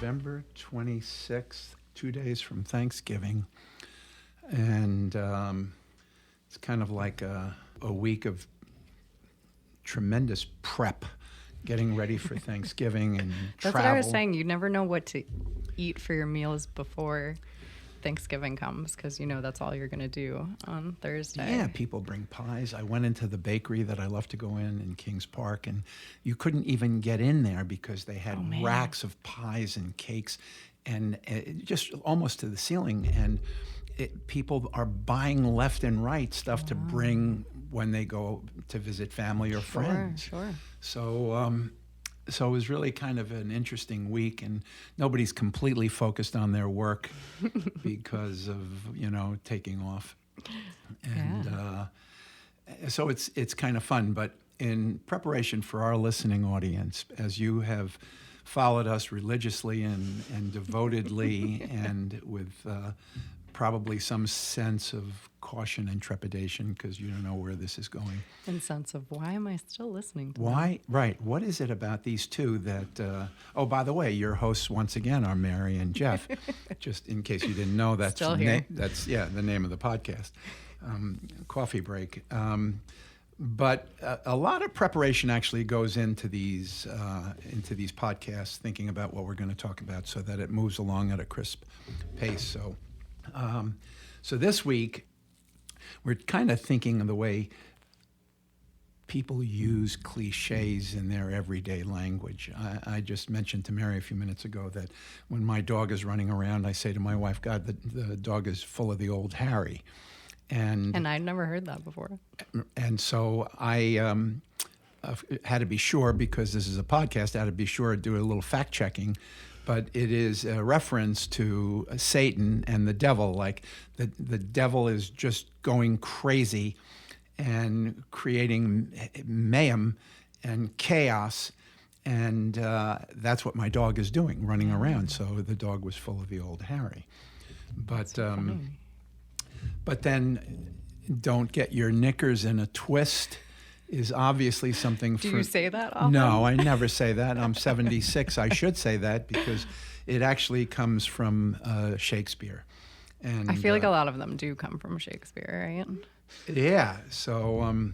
November 26th, 2 days from Thanksgiving. And it's kind of like a week of tremendous prep, getting ready for Thanksgiving and That's travel. what I was saying. You never know what to eat for your meals before Thanksgiving comes, because you know that's all you're going to do on Thursday. Yeah, people bring pies. I went into the bakery that I love to go in Kings Park, and you couldn't even get in there because they had racks of pies and cakes, and just almost to the ceiling. And people are buying left and right stuff to bring when they go to visit family or friends. Sure. So it was really kind of an interesting week, and nobody's completely focused on their work because of, taking off. And so it's kind of fun. But in preparation for our listening audience, as you have followed us religiously and devotedly and with probably some sense of caution and trepidation because you don't know where this is going. And sense of, why am I still listening to Why? Right. What is it about these two that, oh, by the way, your hosts once again are Mary and Jeff. Just in case you didn't know, that's Still here. That's the name of the podcast, Coffee Break. But a lot of preparation actually goes into these podcasts, thinking about what we're going to talk about so that it moves along at a crisp pace. So this week, we're kind of thinking of the way people use cliches in their everyday language. I just mentioned to Mary a few minutes ago that when my dog is running around, I say to my wife, God, the dog is full of the old Harry. And I'd never heard that before. And so I had to be sure, because this is a podcast, I had to be sure to do a little fact checking. But it is a reference to Satan and the devil, like the devil is just going crazy and creating mayhem and chaos. And that's what my dog is doing, running around. So the dog was full of the old Harry. But then don't get your knickers in a twist is obviously something. Do you say that often? No, I never say that. I'm 76. I should say that because it actually comes from Shakespeare. And I feel like a lot of them do come from Shakespeare, right? Yeah. So,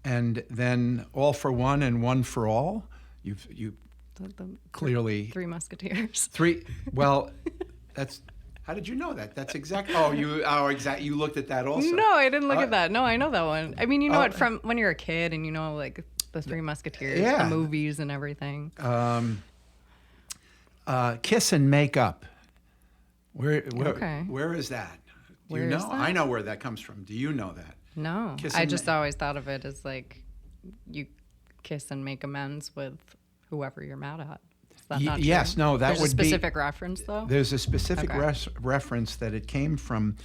and then all for one and one for all. You The clearly Three Musketeers. Well, that's. How did you know that? That's exactly. You looked at that also. No, I didn't look at that. No, I know that one. I mean, you know it from when you're a kid and you know, like, the Three Musketeers, the movies and everything. Kiss and make up. Where is that? Do you know? Is that? I know where that comes from. Do you know that? No. I just always thought of it as like you kiss and make amends with whoever you're mad at. Is that not true? Yes, no, that There's would be... There's a specific reference, though? There's a specific reference that it came from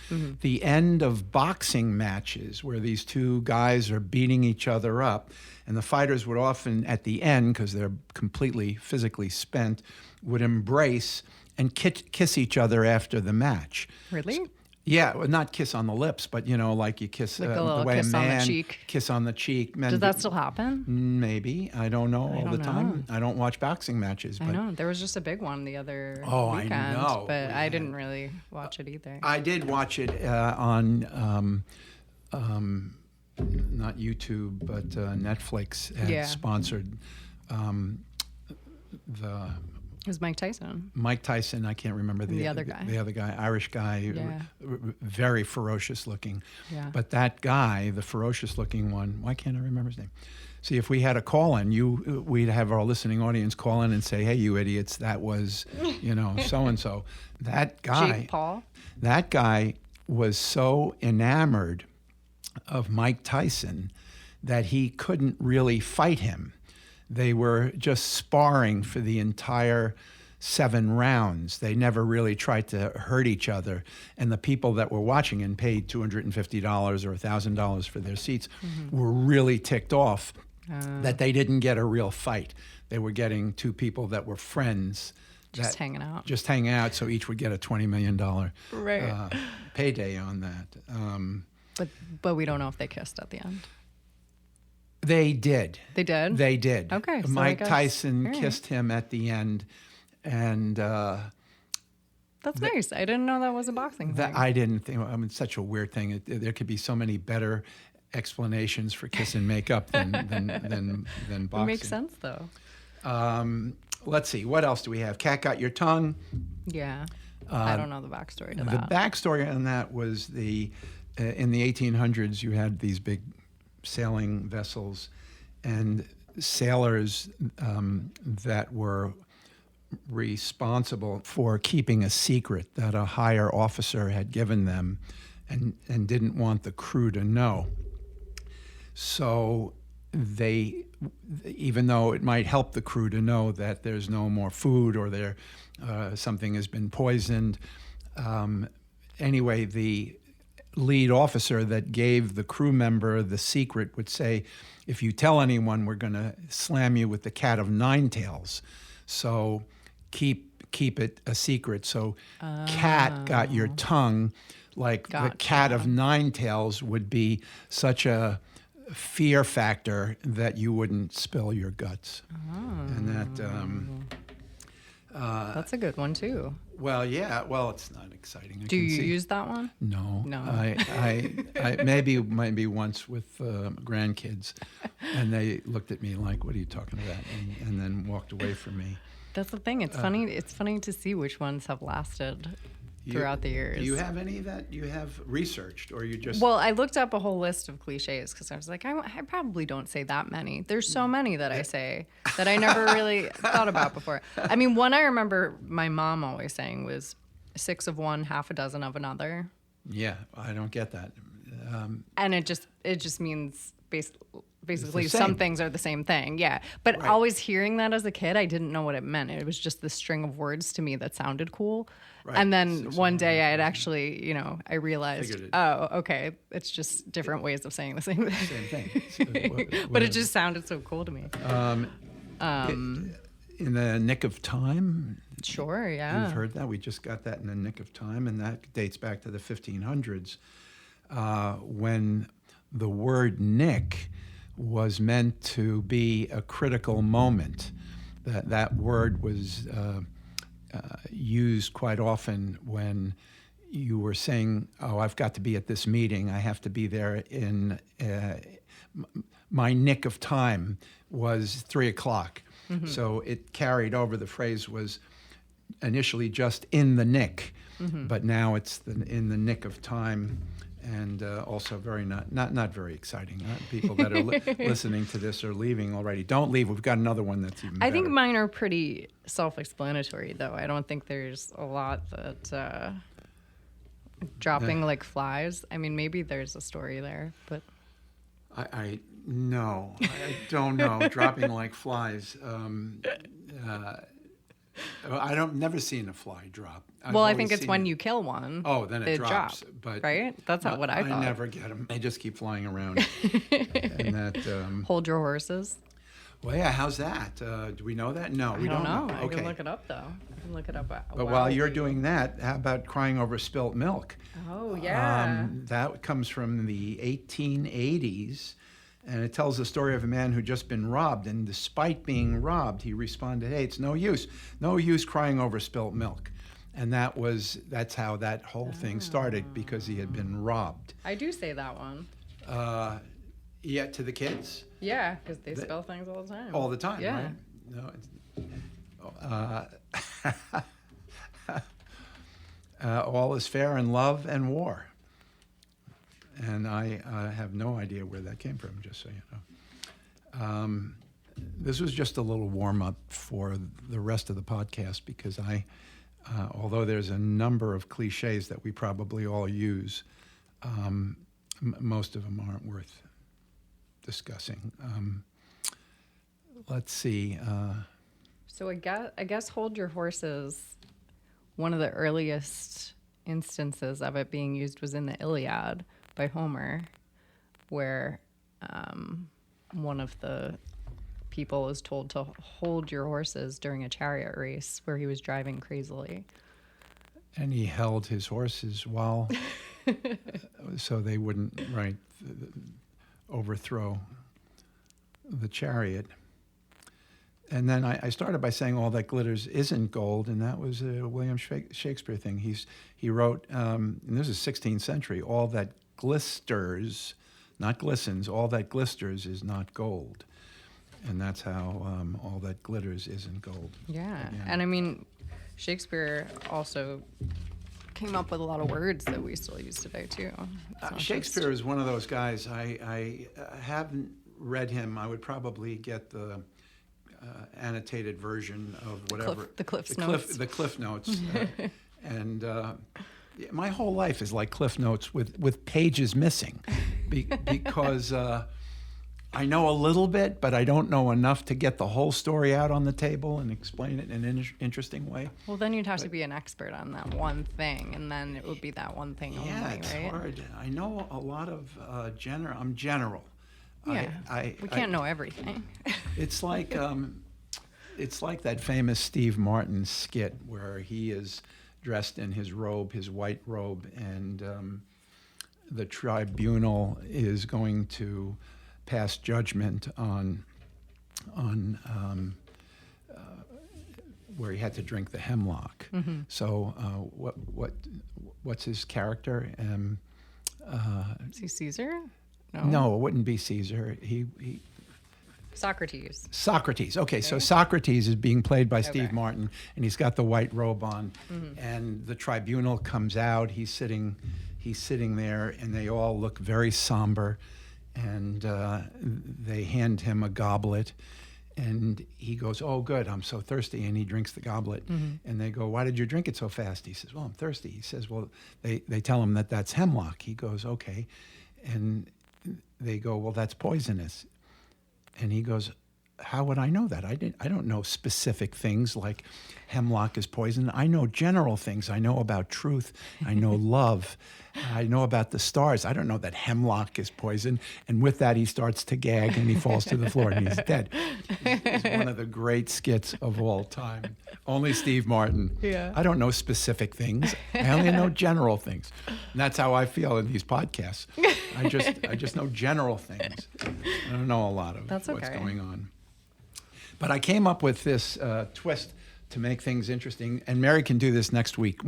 the end of boxing matches where these two guys are beating each other up, and the fighters would often, at the end, because they're completely physically spent, would embrace and kiss each other after the match. Really? Yeah, well, not kiss on the lips, but, like you kiss like the way kiss a man on the cheek. Kiss on the cheek. Men Does that still happen? Maybe. I don't know all the time. know. I don't watch boxing matches. But I know. There was just a big one the other weekend. I know. But I didn't really watch it either. I did watch it on, not YouTube, but Netflix had sponsored It was Mike Tyson. Mike Tyson, I can't remember the other guy. The other guy, Irish guy, very ferocious looking. Yeah. But that guy, the ferocious looking one, why can't I remember his name? See, if we had a call-in, we'd have our listening audience call in and say, hey, you idiots, that was, so-and-so. That guy. Jake Paul? That guy was so enamored of Mike Tyson that he couldn't really fight him. They were just sparring for the entire 7 rounds. They never really tried to hurt each other. And the people that were watching and paid $250 or $1,000 for their seats were really ticked off that they didn't get a real fight. They were getting two people that were friends. Just hanging out. Just hanging out, so each would get a $20 million right. Payday on that. But we don't know if they kissed at the end. They did. They did? They did. Okay. So Mike Tyson kissed him at the end. and That's nice. I didn't know that was a boxing that thing. I didn't think. I mean, it's such a weird thing. There could be so many better explanations for kiss and make up than It boxing. makes sense though. Let's see. What else do we have? Cat got your tongue. Yeah. I don't know the backstory to The that. backstory on that was in the 1800s, you had these big sailing vessels, and sailors that were responsible for keeping a secret that a higher officer had given them and didn't want the crew to know. So they, even though it might help the crew to know that there's no more food or something has been poisoned, anyway, the lead officer that gave the crew member the secret would say, if you tell anyone, we're going to slam you with the cat of nine tails. So keep it a secret. So cat got your tongue, like the cat of nine tails would be such a fear factor that you wouldn't spill your guts. And That's a good one too. well, yeah, well, it's not exciting. I Do can you see. use that one? No, No. I maybe once with grandkids, and they looked at me like, "What are you talking about?" and then walked away from me. That's the thing. It's funny. It's funny to see which ones have lasted throughout the years. Do you have any that you have researched, or you just? Well, I looked up a whole list of cliches because I was like, I probably don't say that many. There's so many that I say that I never really thought about before. I mean, one I remember my mom always saying was 6 of one, half a dozen of another. Yeah, I don't get that. And it just means basically same. some things are the same thing. Yeah. But Right. always hearing that as a kid, I didn't know what it meant. It was just this string of words to me that sounded cool. Right. And then 6 of one one, day I had actually, I realized, Figured it. oh, okay, it's just different ways of saying the same thing. Same thing. So, But whatever. it just sounded so cool to me. In the nick of time. Sure, yeah. You've heard that. We just got that in the nick of time, and that dates back to the 1500s, when the word nick was meant to be a critical moment. That word was used quite often when you were saying, "Oh, I've got to be at this meeting. I have to be there in my nick of time was 3:00." Mm-hmm. So it carried over. The phrase was initially just in the nick, Mm-hmm. but now it's in the nick of time, and also very not very exciting. People that are listening to this are leaving already. Don't leave. We've got another one that's even better. I think mine are pretty self-explanatory, though. I don't think there's a lot that dropping like flies. I mean, maybe there's a story there, but I don't know. Dropping like flies. I don't never seen a fly drop. I've well, I always think it's seen when it- you kill one. Oh, then it drops. drop, But right? That's not what I thought. I never get them. They just keep flying around. And that. Hold your horses. Well, yeah. How's that? Do we know that? No, we I don't know. know. I Okay. can look it up though. I can look it up. But while you're doing that, how about crying over spilt milk? Oh yeah. That comes from the 1880s, and it tells the story of a man who'd just been robbed, and despite being robbed, he responded, "Hey, it's no use crying over spilt milk," and that's how that whole thing started, because he had been robbed. I do say that one. Yeah, to the kids Yeah, because they spell things all the time. all the time, Yeah. right? No, all is fair in love and war. And I have no idea where that came from, just so you know. This was just a little warm-up for the rest of the podcast, because although there's a number of cliches that we probably all use, most of them aren't worth discussing. Let's see. So I guess hold your horses. One of the earliest instances of it being used was in the Iliad by Homer, where one of the people is told to hold your horses during a chariot race where he was driving crazily. And he held his horses while, so they wouldn't, overthrow the chariot. And then I started by saying all that glitters isn't gold, and that was a William Shakespeare thing. He wrote, and this is 16th century, all that glisters, not glistens, all that glisters is not gold. And that's how all that glitters isn't gold. Yeah. Again. And I mean, Shakespeare also came up with a lot of words that we still use today, too. It's not Shakespeare is one of those guys. I haven't read him. I would probably get the annotated version of whatever. The Cliff Notes. The Cliff Notes. And my whole life is like Cliff Notes with pages missing because I know a little bit, but I don't know enough to get the whole story out on the table and explain it in an interesting way. Well, then you'd have to be an expert on that one thing, and then it would be that one thing only, Yeah, it's right? hard. I know a lot of I'm general. Yeah, we can't know everything. It's like that famous Steve Martin skit where he is dressed in his robe, his white robe, and the tribunal is going to pass judgment on where he had to drink the hemlock. Mm-hmm. So what's his character? Is he Caesar? No, it wouldn't be Caesar. He Socrates. Socrates. Okay, so Socrates is being played by Steve Okay. Martin, and he's got the white robe on, Mm-hmm. and the tribunal comes out. He's sitting there, and they all look very somber, and they hand him a goblet, and he goes, "Oh, good, I'm so thirsty," and he drinks the goblet, and they go, "Why did you drink it so fast?" He says, "Well, I'm thirsty." He says, "Well," they tell him that that's hemlock. He goes, "Okay," and they go, "Well, that's poisonous." And he goes, "How would I know that? I don't know specific things like hemlock is poison. I know general things. I know about truth. I know love. I know about the stars. I don't know that hemlock is poison." And with that, he starts to gag and he falls to the floor and he's dead. It's one of the great skits of all time. Only Steve Martin. Yeah. I don't know specific things. I only know general things. And that's how I feel in these podcasts. I just know general things. I don't know a lot of That's what's okay. going on. But I came up with this twist to make things interesting, and Mary can do this next week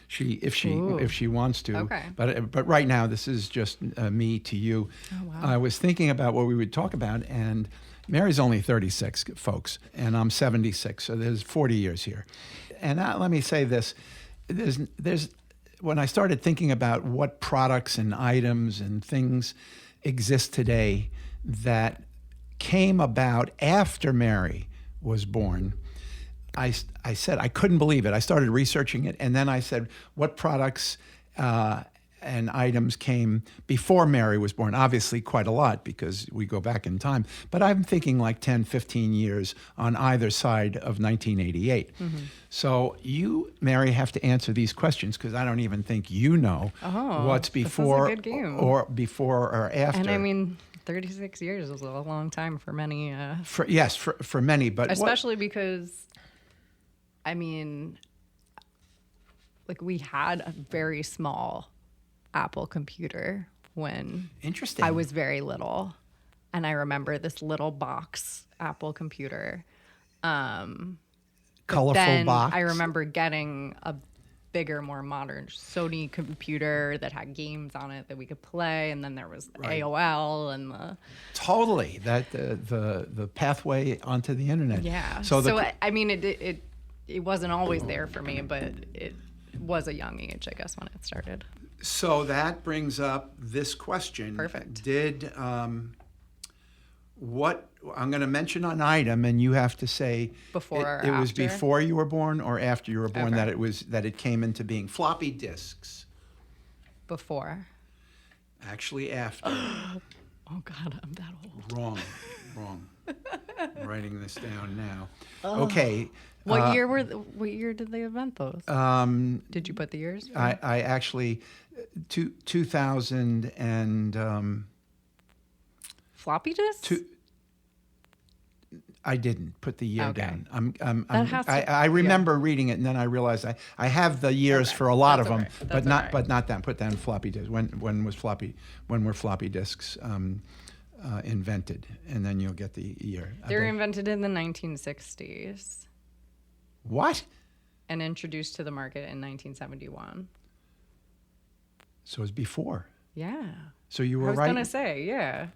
if she wants to. Okay. But right now, this is just me to you. Oh, wow. I was thinking about what we would talk about, and Mary's only 36, folks, and I'm 76, so there's 40 years here. And let me say this: there's when I started thinking about what products and items and things exist today that came about after Mary was born, I said I couldn't believe it. I started researching it, and then I said, what products and items came before Mary was born? Obviously quite a lot because we go back in time, but I'm thinking like 10, 15 years on either side of 1988. Mm-hmm. So you, Mary, have to answer these questions because I don't even think you know what's this is a before good game. or after. And I mean, 36 years is a long time for many. For many, but Especially because, I mean, like we had a very small Apple computer when Interesting. I was very little. And I remember this little box Apple computer. Colorful Then box. I remember getting a bigger, more modern Sony computer that had games on it that we could play, and then there was the AOL and the Totally, that the pathway onto the internet. yeah. So I mean, it wasn't always there for me, but it was a young age, I guess, when it started. So that brings up this question. Perfect. Did what I'm going to mention an item, and you have to say Before or it was after? before you were born or after you were born Okay. that it came into being. Floppy disks. Before. Actually, after. Oh God, I'm that old. Wrong. I'm writing this down now. Okay. What year did they invent those? Did you put the years? I actually 2000 and Floppy disks? I didn't put the year Okay. down. That has to- I remember reading it, and then I realized I have the years Okay. for a lot That's of them, okay. but That's not all right. but not down. Put down floppy disks. When were floppy disks invented, and then you'll get the year. They were invented in the 1960s What? and introduced to the market in 1971. So it was before. Yeah. So you I were was right. going to say, yeah.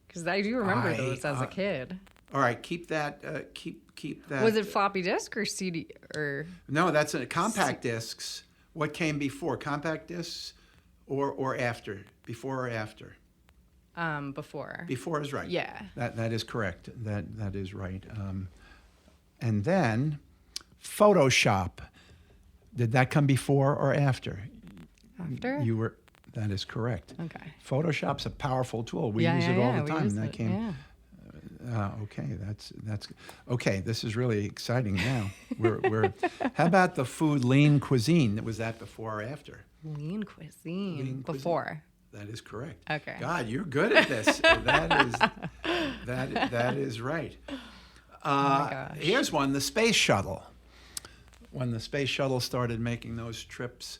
Because I do remember those as a uh, kid. All right, keep that. Keep that. Was it floppy disk or CD or No, that's compact discs. What came before? Compact discs, or after? Before or after? before? Before is right. Yeah. That is correct. That is right. And then Photoshop. Did that come before or after? After? You were. That is correct. Okay. Photoshop's a powerful tool. We Yeah, use yeah, it all yeah, the we time. use That it, came. yeah. Okay, that's okay. This is really exciting now. We're How about the food lean cuisine? Was that before or after? Lean cuisine. Lean cuisine. Before. That is correct. Okay. God, you're good at this. That is right. my gosh. Here's one: the space shuttle. When the space shuttle started making those trips,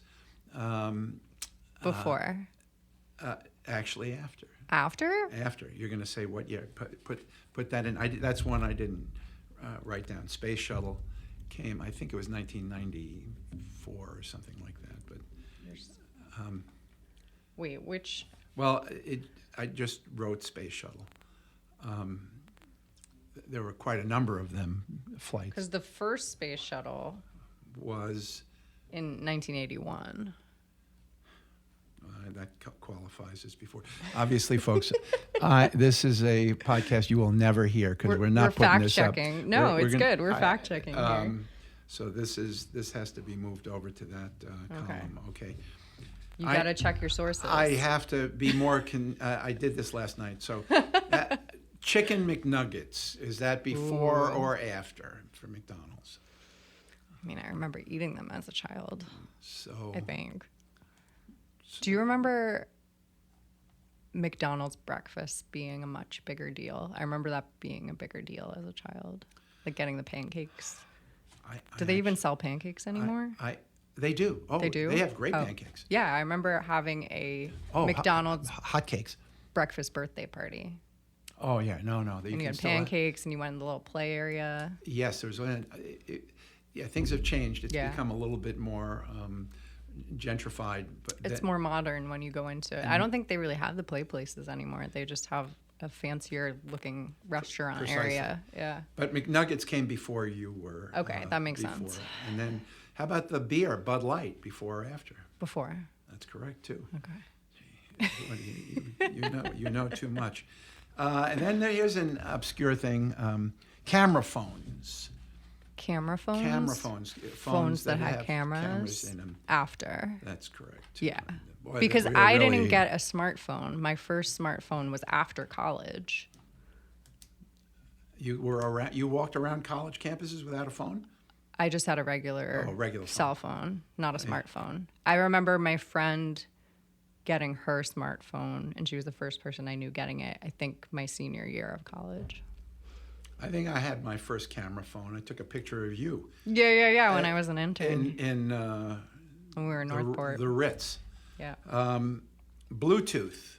Before. actually after. After? After. You're going to say what year? Put that in. That's one I didn't write down. Space shuttle came. I think it was 1994 or something like that. But Wait, which? well, I just wrote space shuttle. There were quite a number of them flights. Because the first space shuttle Was in 1981. that qualifies as before. Obviously, folks, this is a podcast you will never hear because we're not putting fact this up. checking. No, We're it's gonna- good. We're fact checking here. So this has to be moved over to that column. Okay. You I- got to check your sources. I have to be more. I did this last night. So, chicken McNuggets, is that before or after for McDonald's? I mean, I remember eating them as a child, So I think. Do you remember McDonald's breakfast being a much bigger deal? I remember that being a bigger deal as a child, like getting the pancakes. Do they even sell pancakes anymore? They do. Oh, They do? They have great Oh. pancakes. Yeah, I remember having a Oh, McDonald's hotcakes. breakfast birthday party. Oh yeah, no. And you had still have- pancakes and you went in the little play area. Yes, there's yeah, things have changed. It's Yeah. become a little bit more gentrified, but It's more modern when you go into it. I don't think they really have the play places anymore. They just have a fancier looking restaurant Precisely. area. Yeah. But McNuggets came before you were. Okay, that makes sense. And then, how about the beer, Bud Light, before or after? Before. That's correct too. Okay. What do you know too much. And then here's an obscure thing: camera phones. Camera phones? Camera phones. Phones that had have cameras in them. after. That's correct. Yeah. Boy, Because we're I really- didn't get a smartphone. My first smartphone was after college. You were around. You walked around college campuses without a phone. I just had a regular, regular phone. cell phone, not a smartphone. I remember my friend getting her smartphone, and she was the first person I knew getting it, I think, my senior year of college. I think I had my first camera phone. I took a picture of you Yeah, when I was an intern. in When we were in Northport. the Ritz. Yeah. Bluetooth.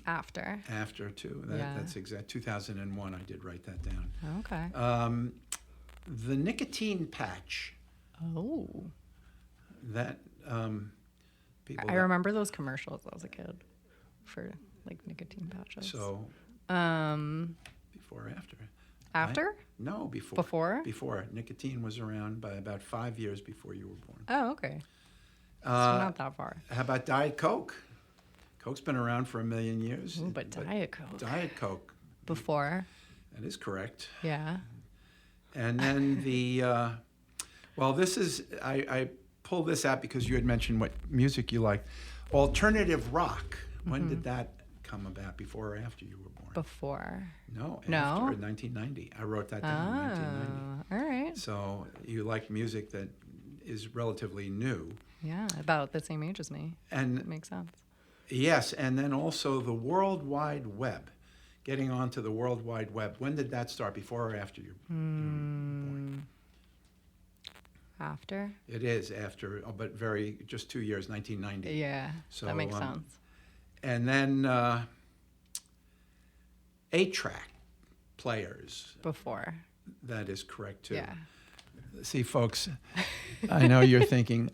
After. After too. Yeah. That's exact. 2001. I did write that down. Okay. The nicotine patch. Oh. That people. I remember those commercials as a kid for like nicotine pouches. So Um, before or after? after? No, before. Before? Before. Nicotine was around by about 5 years before you were born. Oh, okay. So not that far. How about Diet Coke? Coke's been around for a million years. Ooh, but Diet Coke. Diet Coke. Before. That is correct. Yeah. And then this is, I pulled this out because you had mentioned what music you like. Alternative rock. When did that come about, before or after you were born? Before. No, No? after, in 1990. I wrote that down in 1990. Oh, all right. So you like music that is relatively new. Yeah, about the same age as me. And That makes sense. yes, and then also the World Wide Web. Getting onto the World Wide Web. When did that start, before or after you were born? After? It is after, but just 2 years, 1990. Yeah, So, that makes sense. And then 8-track players. Before. That is correct too. Yeah. See, folks, I know you're thinking,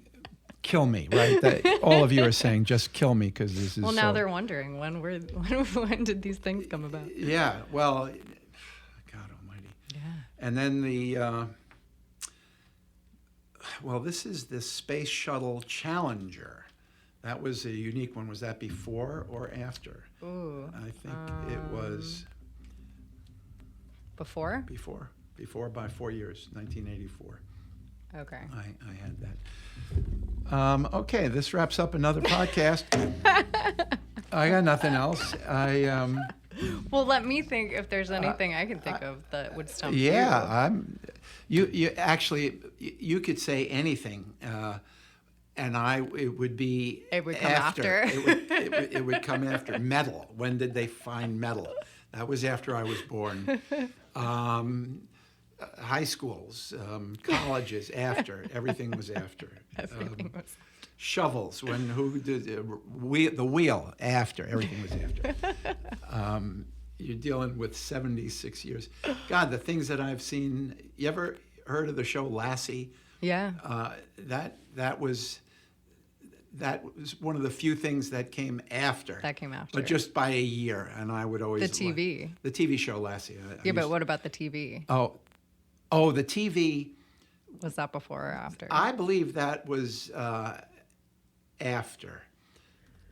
kill me, right? All of you are saying, just kill me because this is Well, now so... they're wondering when did these things come about? Yeah, well, God almighty. Yeah. And then this is the Space Shuttle Challenger. That was a unique one. Was that before or after? Ooh. I think it was Before? Before by 4 years, 1984. Okay. I had that. Okay, this wraps up another podcast. I got nothing else. Well, let me think if there's anything I can think of that would stump you. Yeah, you actually you could say anything, and it would be. It would come after. It would come after. Metal. When did they find metal? That was after I was born. High schools, colleges after. Everything was after. Everything was. Shovels. Who did the wheel after? Everything was after. You're dealing with 76 years. God, the things that I've seen. You ever heard of the show Lassie? Yeah. That was one of the few things that came after. That came after. But just by a year, and I would always... The TV. The TV show Lassie. But what about the TV? Oh, the TV... Was that before or after? I believe that was after.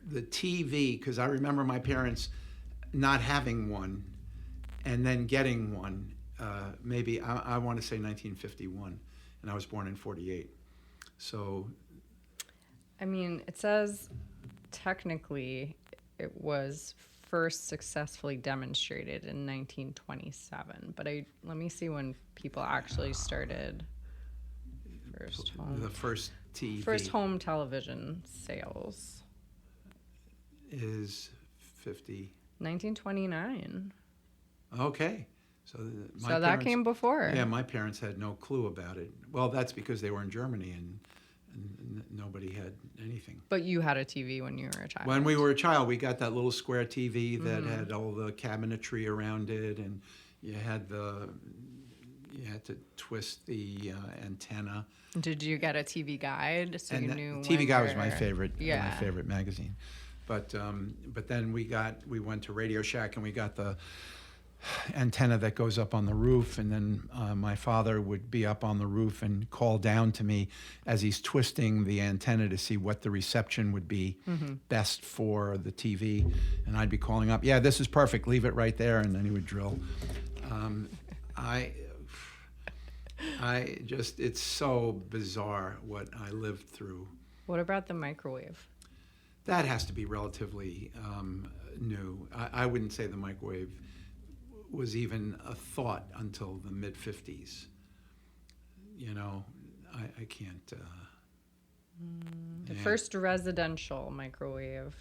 The TV, because I remember my parents not having one and then getting one, maybe, I want to say 1951, and I was born in 48. So... I mean, it says technically it was first successfully demonstrated in 1927, but let me see when people actually started the first TV. First home television sales is 50. 1929. Okay. So that came before. Yeah, my parents had no clue about it. Well, that's because they were in Germany and nobody had anything. But you had a TV when you were a child. When we were a child, we got that little square TV that had all the cabinetry around it, and you had to twist the antenna. Did you get a TV guide so you knew? TV Guide was my favorite. Yeah. My favorite magazine. But then we went to Radio Shack and we got the antenna that goes up on the roof, and then my father would be up on the roof and call down to me as he's twisting the antenna to see what the reception would be best for the TV, and I'd be calling up, yeah, this is perfect, leave it right there, and then he would drill. It's so bizarre what I lived through. What about the microwave? That has to be relatively new. I wouldn't say the microwave was even a thought until the mid-50s. You know, I can't... The first residential microwave,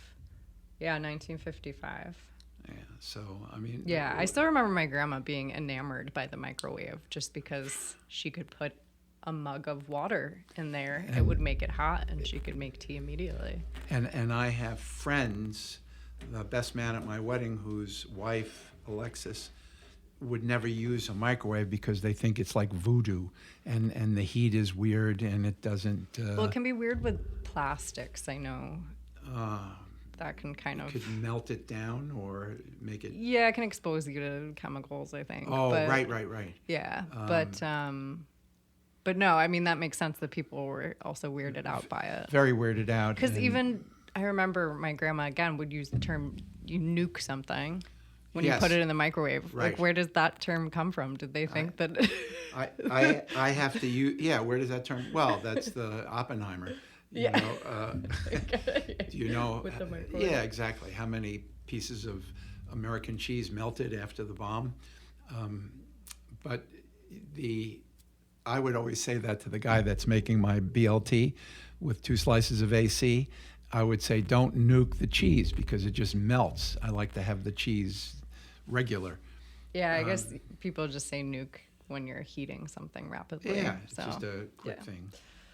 1955. Yeah, so, I mean... Yeah, I still remember my grandma being enamored by the microwave just because she could put a mug of water in there. It would make it hot, and she could make tea immediately. And I have friends, the best man at my wedding, whose wife, Alexis, would never use a microwave because they think it's like voodoo, and the heat is weird and it doesn't... Well, it can be weird with plastics, I know. That can kind of... Could melt it down or make it... Yeah, it can expose you to chemicals, I think. Oh, but, right. Yeah, but no, I mean, that makes sense that people were also weirded out by it. Very weirded out. Because even, I remember my grandma, again, would use the term, you nuke something when you put it in the microwave. Right. Like, where does that term come from? Did they think that... I have to use... Yeah, where does that term... Well, that's the Oppenheimer. You know, do you know... With the microwave. Yeah, exactly. How many pieces of American cheese melted after the bomb? But I would always say that to the guy that's making my BLT with 2 slices of AC. I would say, don't nuke the cheese because it just melts. I like to have the cheese regular. Yeah, I guess people just say nuke when you're heating something rapidly. Yeah, it's just a quick thing.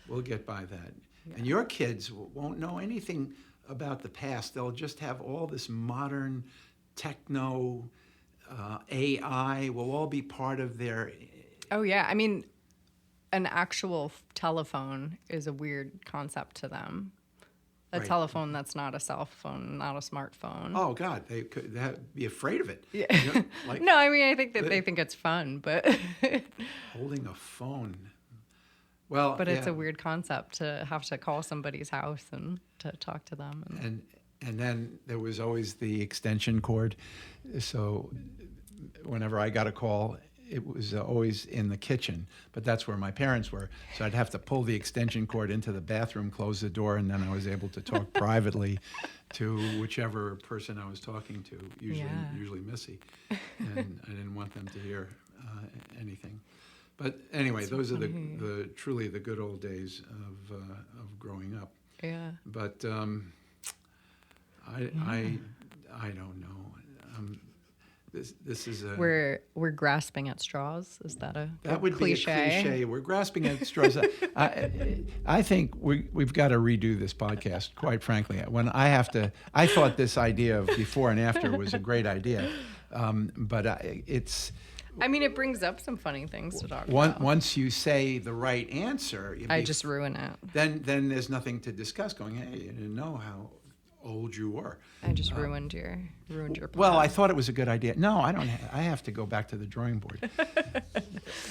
We'll get by that. Yeah. And your kids won't know anything about the past. They'll just have all this modern techno AI will all be part of their. Oh yeah, I mean, an actual telephone is a weird concept to them. A Right. telephone that's not a cell phone, not a smartphone. Oh God, they could be afraid of it. Yeah. You know, like No, I mean, I think that they think it's fun, but holding a phone. Well, but it's yeah. a weird concept to have to call somebody's house and to talk to them. And then there was always the extension cord. So whenever I got a call, it was always in the kitchen, but that's where my parents were. So I'd have to pull the extension cord into the bathroom, close the door, and then I was able to talk privately to whichever person I was talking to, usually Missy. And I didn't want them to hear anything. But anyway, That's those funny. are the truly the good old days of growing up. Yeah. But I don't know. This is a We're grasping at straws. Is that a that would cliche? be a cliche. We're grasping at straws. I think we've got to redo this podcast. Quite frankly, I thought this idea of before and after was a great idea, but it's. I mean, it brings up some funny things to talk about. Once you say the right answer, I just ruin it. Then there's nothing to discuss. Going, hey, you didn't know how old you were. I just ruined your plan. Well, I thought it was a good idea. No, I don't. I have to go back to the drawing board.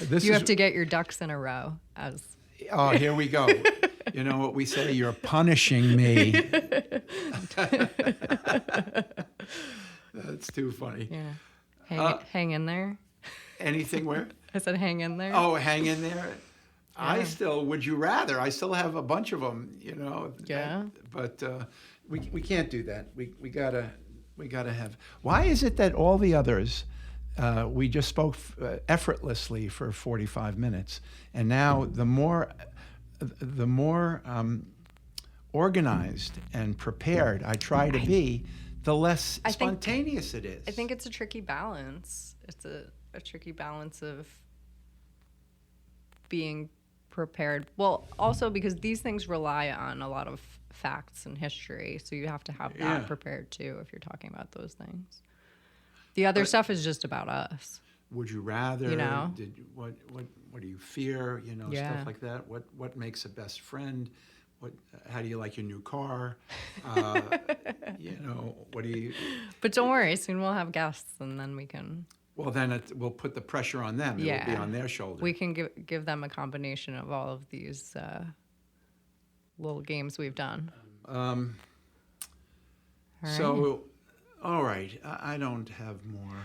You have to get your ducks in a row. Oh, here we go. You know what we say? You're punishing me. That's too funny. Yeah. Hang in there. Anything where? I said hang in there. Oh, hang in there. Would you rather? I still have a bunch of them, Yeah. But we can't do that. We gotta have. Why is it that all the others, we just spoke effortlessly for 45 minutes, and now the more organized and prepared I try to be, the less spontaneous it is. I think it's a tricky balance. It's a tricky balance of being prepared. Well, also because these things rely on a lot of facts and history, so you have to have that prepared too if you're talking about those things. The other stuff is just about us. Would you rather? What do you fear? Yeah. Stuff like that. What makes a best friend? How do you like your new car? What do you? But don't worry, soon we'll have guests, and then we can. Well, then we'll put the pressure on them. It will be on their shoulder. We can give them a combination of all of these little games we've done. So, all right, I don't have more.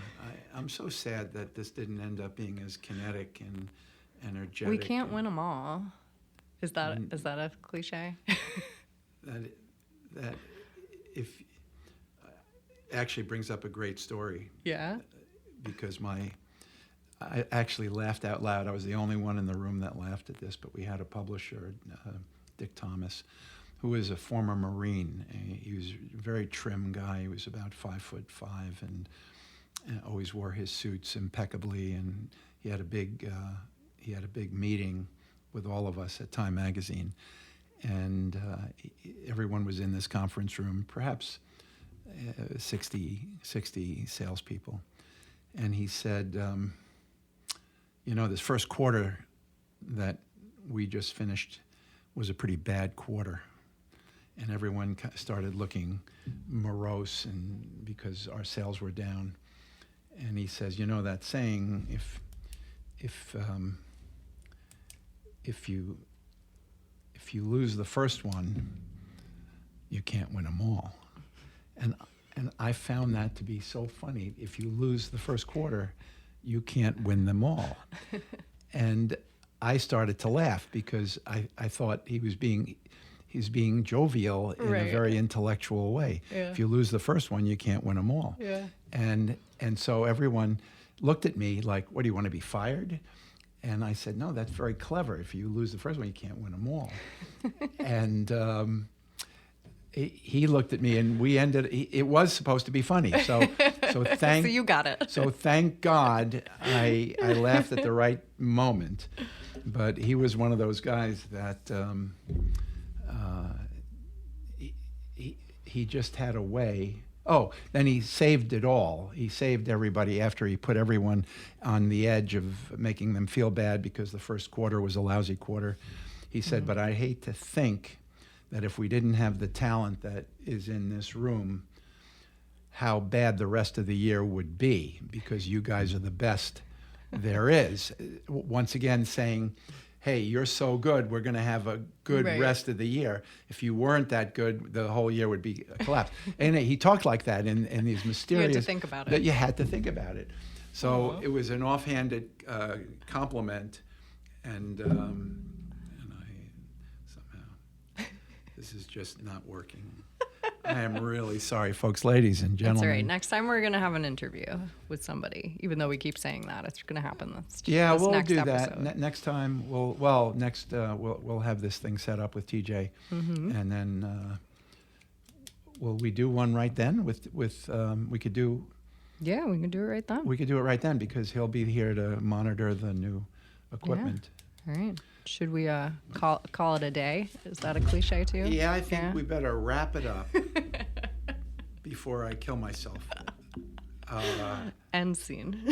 I'm so sad that this didn't end up being as kinetic and energetic. We can't win them all. Is that a cliche? that if actually brings up a great story. Yeah. Because I actually laughed out loud. I was the only one in the room that laughed at this, but we had a publisher, Dick Thomas, who was a former Marine. He was a very trim guy. He was about 5'5" and always wore his suits impeccably. And he had a big meeting with all of us at Time Magazine, and everyone was in this conference room, perhaps 60 salespeople. And he said, this first quarter that we just finished was a pretty bad quarter. And everyone started looking morose and because our sales were down. And he says, that saying, if you lose the first one, you can't win them all. And I found that to be so funny. If you lose the first quarter, you can't win them all. And I started to laugh because I thought he's being jovial in a very intellectual way. Yeah. If you lose the first one, you can't win them all. Yeah. And so everyone looked at me like, what, do you want to be fired? And I said, no, that's very clever. If you lose the first one, you can't win them all. And he looked at me, and we ended. It was supposed to be funny, so so you got it. So thank God I laughed at the right moment. But he was one of those guys that he just had a way Oh, then he saved it all. He saved everybody after he put everyone on the edge of making them feel bad because the first quarter was a lousy quarter. He said, but I hate to think that if we didn't have the talent that is in this room, how bad the rest of the year would be, because you guys are the best there is. Once again saying, hey, you're so good, we're going to have a good Right. rest of the year. If you weren't that good, the whole year would be a collapse. And he talked like that in these mysterious... think about it. That you had to think about it. So Aw. it was an offhanded compliment, and I somehow... This is just not working. I am really sorry, folks, ladies and gentlemen. That's all right. Next time we're going to have an interview with somebody, even though we keep saying that. It's going to happen Yeah, this we'll next do episode. that. Next time, we'll have this thing set up with TJ, and then will we do one right then? We could do Yeah, we can do it right then. it right then, because he'll be here to monitor the new equipment. All right. Should we call it a day? Is that a cliche too? Yeah, I think we better wrap it up before I kill myself. End scene.